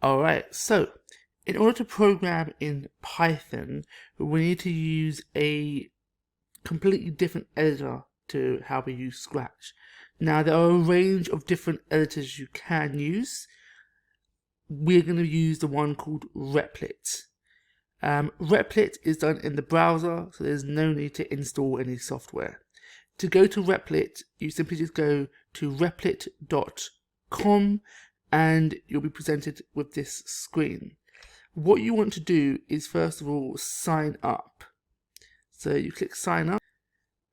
Alright, so in order to program in Python, we need to use a completely different editor to how we use Scratch. Now, there are a range of different editors you can use. We're going to use the one called Replit. Replit is done in the browser, so there's no need to install any software. To go to Replit, you simply just go to repl.it.com and you'll be presented with this screen. What you want to do is first of all sign up. So you click sign up,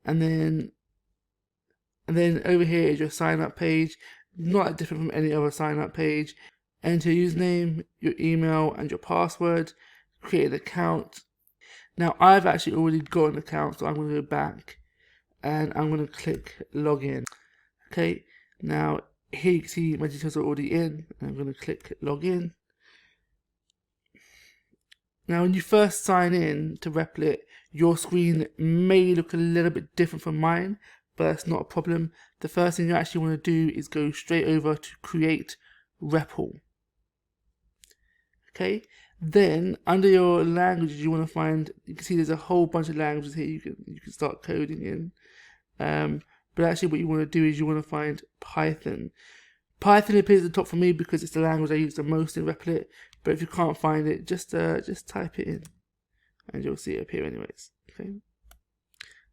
and then over here is your sign up page. Not that different from any other sign up page. Enter your username, your email, and your password. Create an account. Now I've actually already got an account, so I'm going to go back and I'm going to click login. Okay, now here you can see my details are already in. I'm going to click login. Now when you first sign in to Replit, your screen may look a little bit different from mine, but that's not a problem. The first thing you actually want to do is go straight over to create repl. Okay, then under your languages you want to find, you can see there's a whole bunch of languages here you can start coding in. But actually what you want to do is you want to find Python. Python appears at the top for me because it's the language I use the most in Replit, but if you can't find it, just type it in and you'll see it appear anyways. Okay,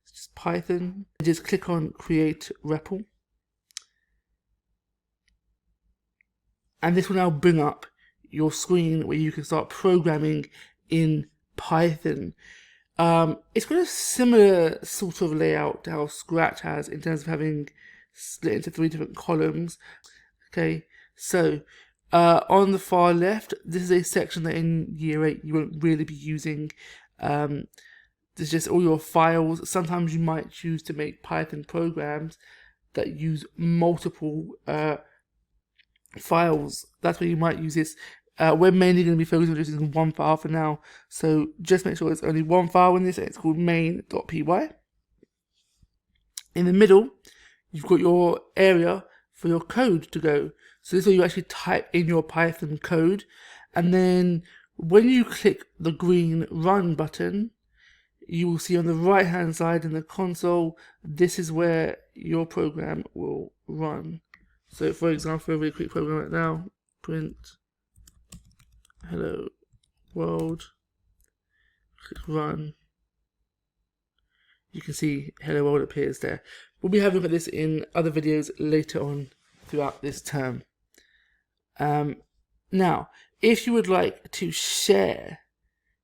it's just Python. Just click on create repl, and this will now bring up your screen where you can start programming in Python. It's got a similar sort of layout to how Scratch has in terms of having split into 3 different columns. Okay, so on the far left, this is a section that in year 8 you won't really be using. There's just all your files. Sometimes you might choose to make Python programs that use multiple files. That's where you might use this. We're mainly going to be focusing on using one file for now, so just make sure there's only one file in this, and it's called main.py. In the middle, you've got your area for your code to go. So this is where you actually type in your Python code, and then when you click the green run button, you will see on the right hand side in the console, this is where your program will run. So for example, a really quick program right now, print hello world, click run. You can see hello world appears there. We'll be having a look at this in other videos later on throughout this term. Now, if you would like to share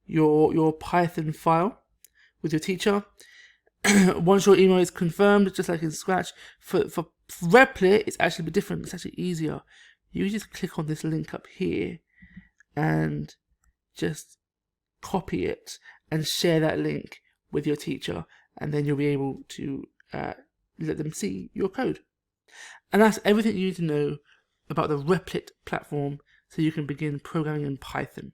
your Python file with your teacher, once your email is confirmed, just like in Scratch, for Replit, it's actually a bit different. It's actually easier. You just click on this link up here and just copy it and share that link with your teacher, and then you'll be able to let them see your code. And that's everything you need to know about the Replit platform so you can begin programming in Python.